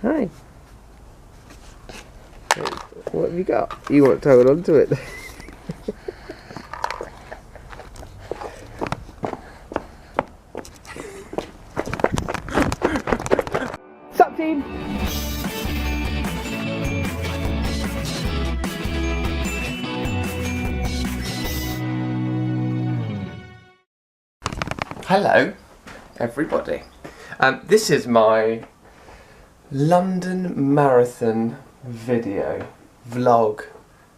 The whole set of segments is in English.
Hi. What have you got? You want to hold on to it? Sup, team? Hello, everybody. This is my London Marathon video vlog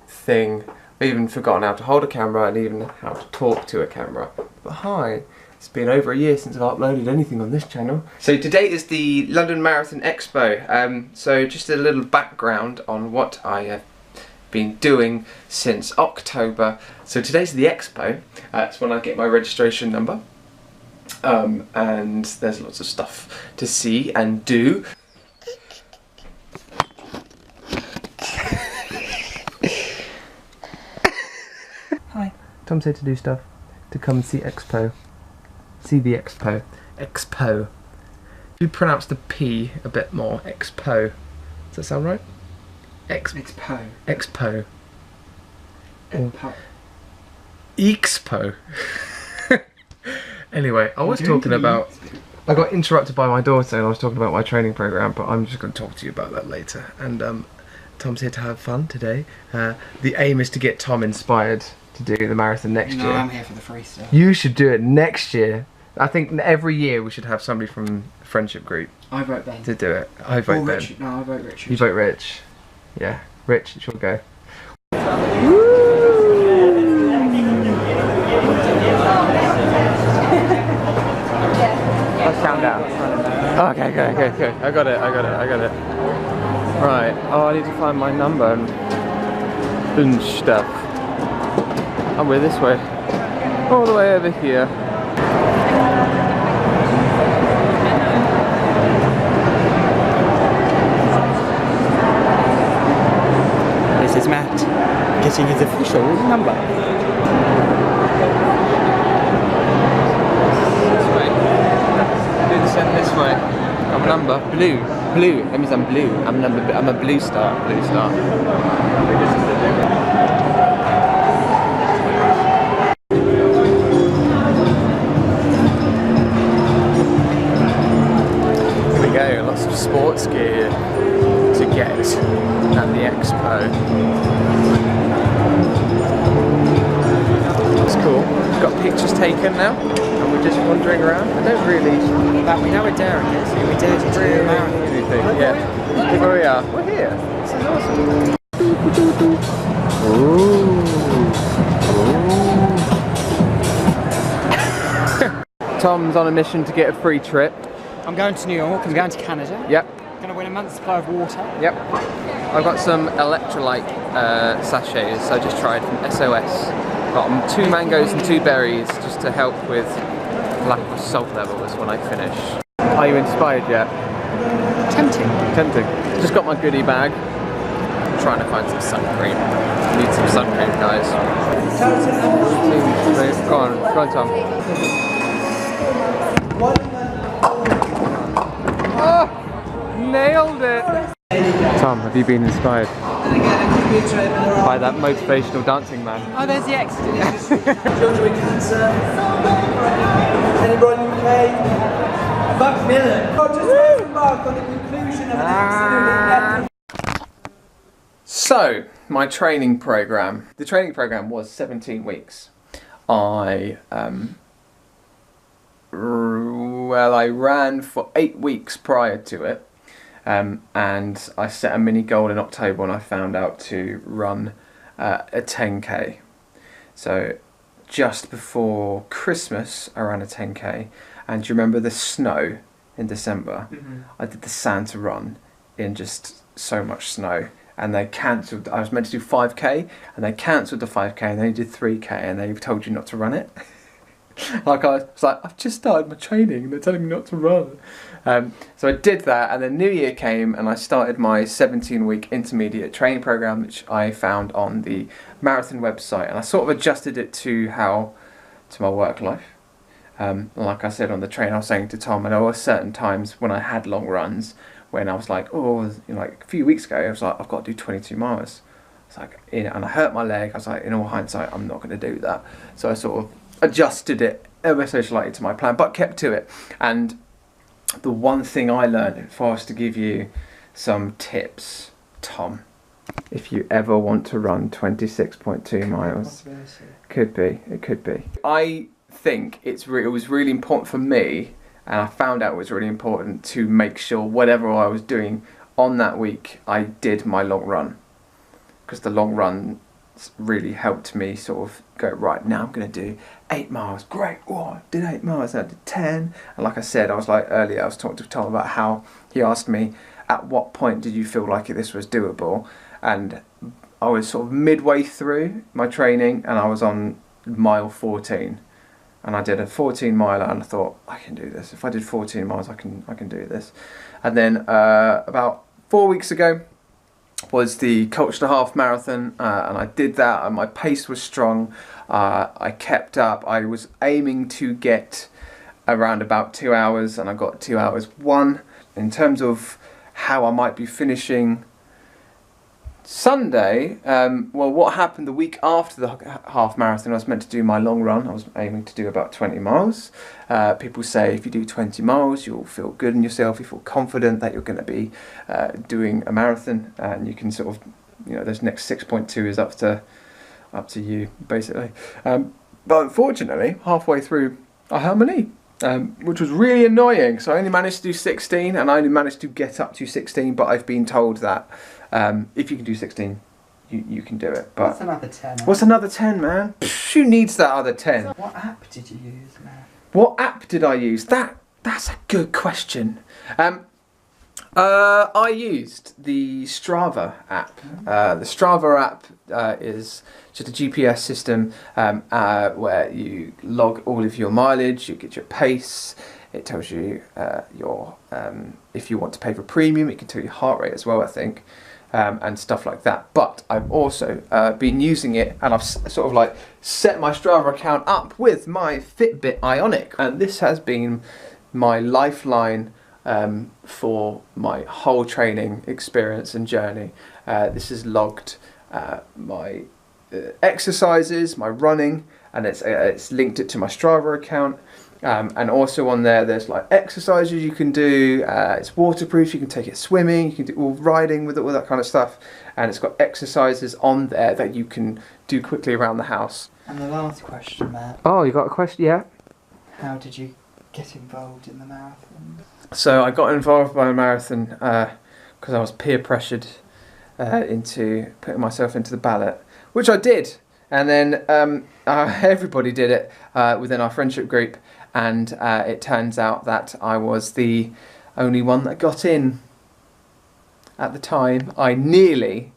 thing. I've even forgotten how to hold a camera and even how to talk to a camera. But hi, it's been over a year since I've uploaded anything on this channel. So today is the London Marathon Expo. So just a little background on what I have been doing since October. So today's the Expo. It's when I get my registration number. And there's lots of stuff to see and do. Hi. Tom said to do stuff, to come and see Expo. See the Expo. Expo. You pronounce the P a bit more. Expo. Does that sound right? Expo. Expo. Expo. Expo. Anyway, I was talking about... I got interrupted by my daughter and I was talking about my training program, but I'm just going to talk to you about that later. And Tom's here to have fun today. The aim is to get Tom inspired to do the marathon next year. No, I'm here for the free stuff. You should do it next year. I think every year we should have somebody from the friendship group. I vote Ben. To do it. I vote Ben. Rich. No, I vote Rich. You vote Rich. Yeah, Rich, it should go. Count down. Okay, okay. I got it. Right. Oh, I need to find my number and stuff. Oh, we're this way. All the way over here. This is Matt getting his official number. This way. I'm number blue. Blue. That means I'm blue. I'm a blue star. Blue star. Here we go. Lots of sports gear to get at the Expo. It's cool. We've got pictures taken now. We're just wandering around. I don't really... But we know we're daring it, so we dare to do a marathon. Anything. Yeah. Look where we are. We're here. This is awesome. Ooh. Tom's on a mission to get a free trip. I'm going to New York, I'm going to Canada. Yep. I'm going to win a month's supply of water. Yep. I've got some electrolyte sachets I just tried from SOS. Got 2 mangoes and 2 berries just to help with lack of salt levels when I finish. Are you inspired yet? Tempting. Tempting. Just got my goodie bag. I'm trying to find some sun cream. Need some sun cream, guys. Go on Tom. Oh, nailed it! Tom, have you been inspired by that motivational dancing man? Oh, there's the exit. Children with cancer. Anybody in UK? Macmillan. Just embark on the conclusion of an accident. So, my training program. The training program was 17 weeks. I ran for 8 weeks prior to it. And I set a mini goal in October when I found out to run a 10k. So just before Christmas I ran a 10k, and do you remember the snow in December? Mm-hmm. I did the Santa run in just so much snow, and they cancelled. I was meant to do 5k and they cancelled the 5k and they did 3k and they told you not to run it. Like I was like, I've just started my training and they're telling me not to run. So I did that, and then New Year came and I started my 17-week intermediate training program, which I found on the marathon website, and I sort of adjusted it to my work life. Like I said on the train, I was saying to Tom, and there were certain times when I had long runs when I was like, oh, you know, like a few weeks ago, I was like, I've got to do 22 miles. It's like, you know, and I hurt my leg. I was like, in all hindsight, I'm not going to do that. So I sort of adjusted it ever so slightly to my plan, but kept to it. And the one thing I learned, if I was to give you some tips, Tom, if you ever want to run 26.2 miles, could be, it could be. I think it was really important for me, and I found out it was really important to make sure whatever I was doing on that week, I did my long run. Because the long run really helped me sort of go, right, now I'm going to do 8 miles. Great, oh, I did 8 miles, and I did 10. And like I said, I was talking to Tom about how he asked me, at what point did you feel like this was doable? And I was sort of midway through my training, and I was on mile 14. And I did a 14 miler, and I thought, I can do this. If I did 14 miles, I can do this. And then about 4 weeks ago was the Colchester Half Marathon, and I did that, and my pace was strong. I kept up. I was aiming to get around about 2 hours, and I got 2 hours 1. In terms of how I might be finishing Sunday, well, what happened the week after the half marathon, I was meant to do my long run. I was aiming to do about 20 miles. People say if you do 20 miles, you'll feel good in yourself, you feel confident that you're going to be doing a marathon, and you can sort of, you know, this next 6.2 is up to you, basically. But unfortunately, halfway through, I hurt my knee, which was really annoying. So I only managed to do 16, and I only managed to get up to 16, but I've been told that if you can do 16, you can do it. But what's another 10? What's another 10, man? Psh, who needs that other 10? What app did you use, man? What app did I use? That's a good question. I used the Strava app. The Strava app is just a GPS system where you log all of your mileage, you get your pace. It tells you your if you want to pay for premium, it can tell you heart rate as well, I think, and stuff like that. But I've also been using it, and I've sort of like set my Strava account up with my Fitbit Ionic, and this has been my lifeline for my whole training experience and journey. This has logged my exercises, my running, and it's linked it to my Strava account. And also on there's like exercises you can do. It's waterproof. You can take it swimming. You can do all riding with it, all that kind of stuff. And it's got exercises on there that you can do quickly around the house. And the last question, Matt. Oh, you got a question? Yeah. How did you get involved in the marathon? So I got involved by a marathon because I was peer pressured into putting myself into the ballot, which I did. And then everybody did it within our friendship group. And it turns out that I was the only one that got in. At the time, I nearly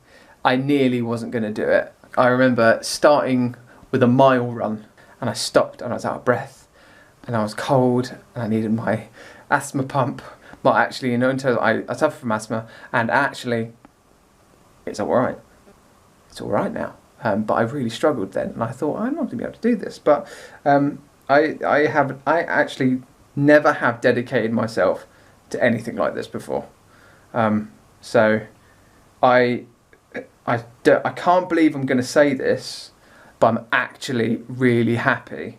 wasn't going to do it. I remember starting with a mile run, and I stopped, and I was out of breath, and I was cold, and I needed my asthma pump. But actually, you know, until I suffer from asthma, and actually, it's all right. It's all right now. But I really struggled then, and I thought, I'm not going to be able to do this. But I actually never have dedicated myself to anything like this before. So I can't believe I'm going to say this, but I'm actually really happy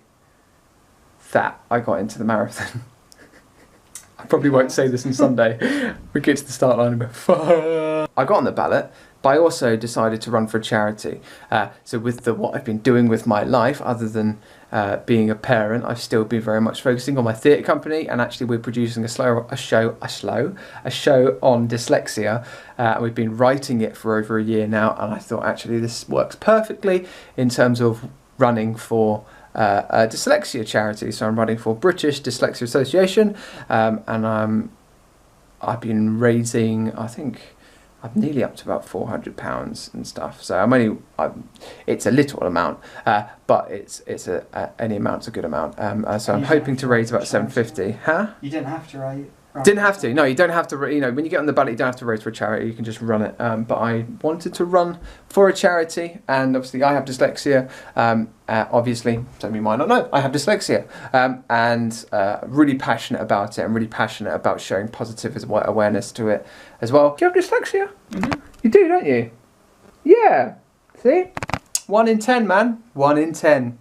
that I got into the marathon. I probably won't say this on Sunday. We get to the start line and go, fuck. I got on the ballot, but I also decided to run for a charity. So with what I've been doing with my life, other than being a parent, I've still been very much focusing on my theatre company, and actually we're producing a show on dyslexia. We've been writing it for over a year now, and I thought actually this works perfectly in terms of running for a dyslexia charity. So I'm running for British Dyslexia Association, and I've been raising, I think I'm nearly up to about £400 and stuff. So it's a little amount, but any amount's a good amount. So I'm hoping to raise about 750. Huh? You didn't have to write. Didn't have to. No, you don't have to. You know, when you get on the ballot, you don't have to race for a charity. You can just run it. But I wanted to run for a charity, and obviously I have dyslexia. Obviously, some of you might not know, I have dyslexia, and really passionate about it. I'm really passionate about showing positive awareness to it as well. Do you have dyslexia? Mm-hmm. You do, don't you? Yeah. See, 1 in 10, man. 1 in 10.